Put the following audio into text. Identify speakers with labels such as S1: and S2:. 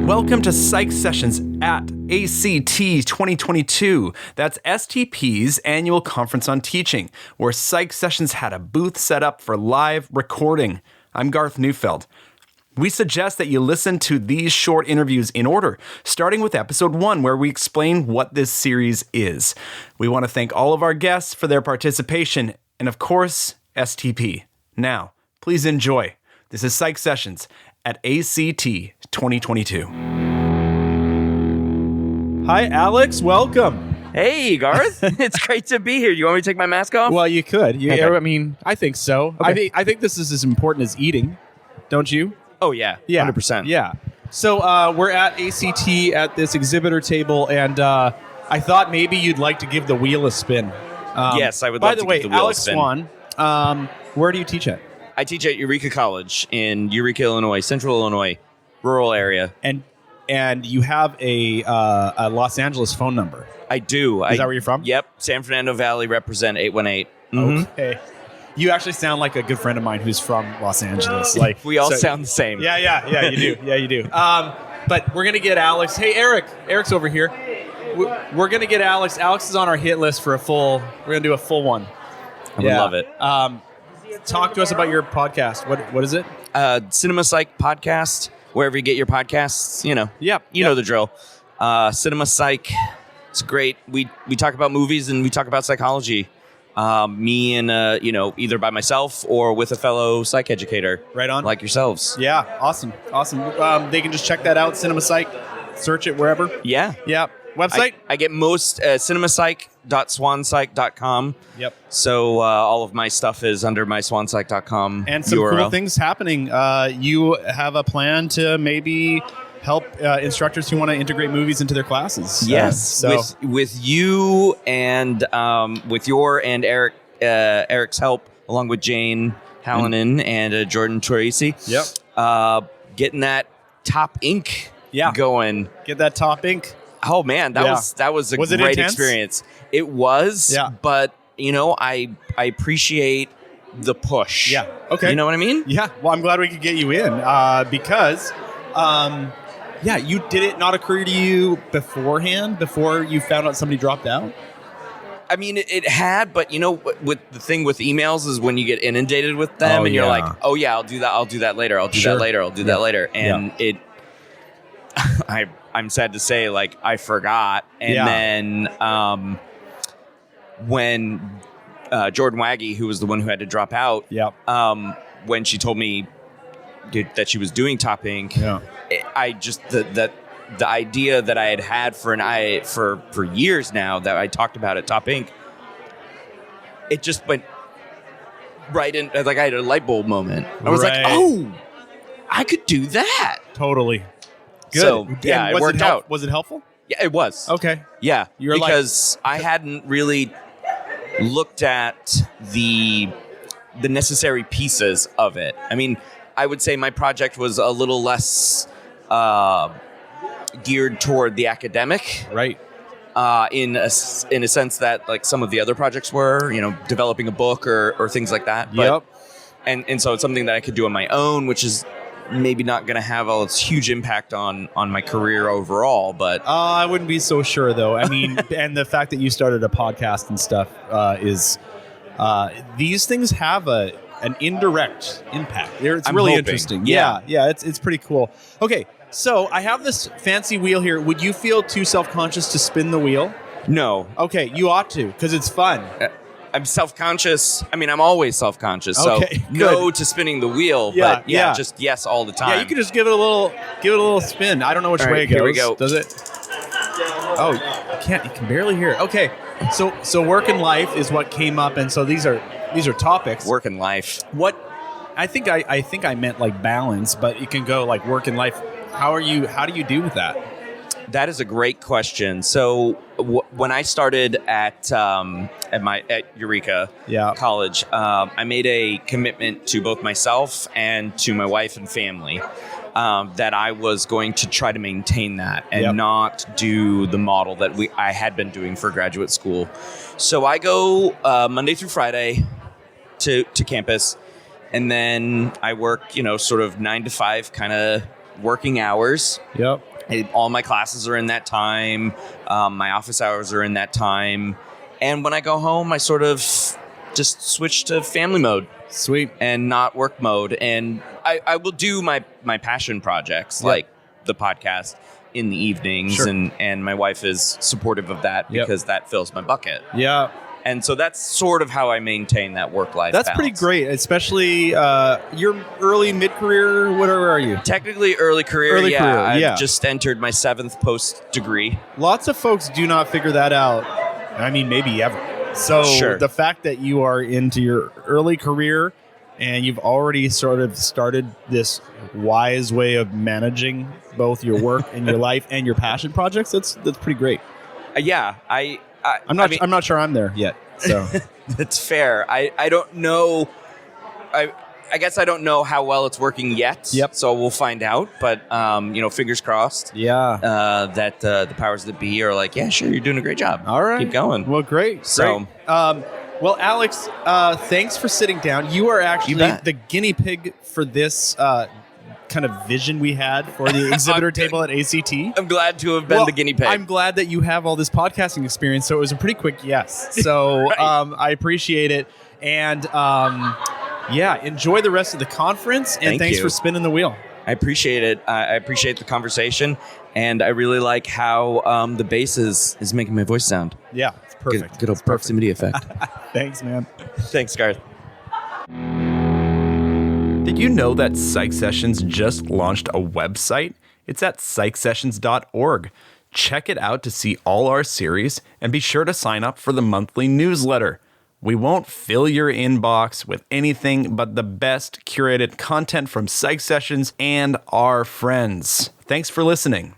S1: Welcome to PsychSessions at ACT 2022. That's STP's annual conference on teaching, where PsychSessions had a booth set up for live recording. I'm Garth Neufeld. We suggest that you listen to these short interviews in order, starting with episode 1, where we explain what this series is. We want to thank all of our guests for their participation, and of course, STP. Now, please enjoy. This is PsychSessions at ACT 2022. Hi, Alex. Welcome.
S2: Hey, Garth. It's great to be here. You want me to take my mask off?
S1: Well, you could.
S2: Okay.
S1: I mean, I think so.
S2: Okay.
S1: I think this is as important as eating, don't you?
S2: Oh, yeah. 100%.
S1: Yeah. So we're at ACT at this exhibitor table, and I thought maybe you'd like to give the wheel a spin.
S2: Yes, I would love to give the wheel
S1: Alex
S2: a spin.
S1: Swan, where do you teach at?
S2: I teach at Eureka College in Eureka, Illinois, Central Illinois, rural area.
S1: And you have a Los Angeles phone number.
S2: I do.
S1: Is that where you're from?
S2: Yep. San Fernando Valley, represent 818. Mm-hmm.
S1: Okay. You actually sound like a good friend of mine who's from Los Angeles.
S2: We all sound the same.
S1: Yeah, you do. Yeah, you do. But we're going to get Alex. Hey, Eric. Eric's over here. We're going to get Alex. Alex is on our hit list for we're going to do a full one.
S2: I would love it.
S1: Talk to us about your podcast. What is it?
S2: Cinema Psych podcast, wherever you get your podcasts, you know.
S1: Yep.
S2: You know the drill. Cinema Psych. It's great. We talk about movies and we talk about psychology. Me and, either by myself or with a fellow psych educator.
S1: Right on.
S2: Like yourselves.
S1: Yeah. Awesome. They can just check that out. Cinema Psych. Search it wherever.
S2: Yeah.
S1: Yeah. Website?
S2: I get most cinemapsych.swanpsych.com.
S1: Yep.
S2: So all of my stuff is under my swanpsych.com
S1: and some
S2: URL.
S1: cool things happening. You have a plan to maybe help instructors who want to integrate movies into their classes.
S2: Yes. With you and with your and Eric's help, along with Jane Hallinan and Jordan Troisi.
S1: Yep.
S2: Getting that top ink going.
S1: Get that top ink.
S2: Oh man, that was a great experience. It was, but I appreciate the push.
S1: Yeah. Okay.
S2: You know what I mean?
S1: Yeah. Well, I'm glad we could get you in because, you did it not occur to you beforehand before you found out somebody dropped out?
S2: I mean, it had, but with the thing with emails is when you get inundated with them and you're like, oh yeah, I'll do that later. I'll do that later. And I'm sad to say, I forgot. And then when Jordan Waggy, who was the one who had to drop out, when she told me that she was doing Top Ink, I just the idea that I had for years now that I talked about at Top Ink, it just went right in. I had a light bulb moment. I was like, oh, I could do that.
S1: Totally. Good.
S2: So, it worked out.
S1: Was it helpful?
S2: Yeah, it was.
S1: Okay.
S2: Yeah, because I hadn't really looked at the necessary pieces of it. I mean, I would say my project was a little less geared toward the academic.
S1: Right.
S2: In a sense that some of the other projects were, developing a book or things like that. But, and so it's something that I could do on my own, which is maybe not going to have all its huge impact on my career overall, but
S1: I wouldn't be so sure though. I mean, and the fact that you started a podcast and stuff is these things have an indirect impact. It's really interesting. Yeah, it's pretty cool. Okay, so I have this fancy wheel here. Would you feel too self-conscious to spin the wheel?
S2: No.
S1: Okay, you ought to because it's fun.
S2: I'm self-conscious. I mean, I'm always self-conscious. So no to spinning the wheel, but just yes all the time.
S1: Yeah, you could just give it a little spin. I don't know which way it goes.
S2: Here we go.
S1: Does it? Oh, you can barely hear it. Okay. So work and life is what came up, and so these are topics.
S2: Work and life.
S1: What I think I meant balance, but it can go work and life. How do you do with that?
S2: That is a great question. So when I started at Eureka College, I made a commitment to both myself and to my wife and family that I was going to try to maintain that and not do the model that I had been doing for graduate school. So I go Monday through Friday to campus, and then I work, sort of 9 to 5 kind of working hours.
S1: Yep.
S2: All my classes are in that time. My office hours are in that time. And when I go home, I sort of just switch to family mode.
S1: Sweet.
S2: And not work mode. And I will do my passion projects, like the podcast, in the evenings.
S1: Sure.
S2: And my wife is supportive of that because that fills my bucket.
S1: Yeah.
S2: And so that's sort of how I maintain that work-life
S1: balance. That's pretty great, especially your early, mid-career, whatever are you?
S2: Technically early career,
S1: I've
S2: just entered my 7th post-degree.
S1: Lots of folks do not figure that out. I mean, maybe ever. So the fact that you are into your early career and you've already sort of started this wise way of managing both your work and your life and your passion projects, that's pretty great. I'm not sure I'm there yet. So
S2: that's fair. I don't know. I guess I don't know how well it's working yet.
S1: Yep.
S2: So we'll find out. But fingers crossed.
S1: Yeah.
S2: That the powers that be are like, yeah, sure, you're doing a great job.
S1: All right.
S2: Keep going.
S1: Well, great.
S2: So,
S1: well, Alex, thanks for sitting down. You are actually the guinea pig for this kind of vision we had for the exhibitor table at ACT.
S2: I'm glad to have been the guinea pig.
S1: I'm glad that you have all this podcasting experience, so it was a pretty quick yes. So I appreciate it. And enjoy the rest of the conference, and thanks for spinning the wheel.
S2: I appreciate it. I appreciate the conversation, and I really like how the bass is making my voice sound.
S1: Yeah, it's perfect.
S2: Good old proximity effect.
S1: Thanks, man.
S2: Thanks, Garth.
S1: Did you know that PsychSessions just launched a website? It's at PsychSessions.org. Check it out to see all our series, and be sure to sign up for the monthly newsletter. We won't fill your inbox with anything but the best curated content from PsychSessions and our friends. Thanks for listening.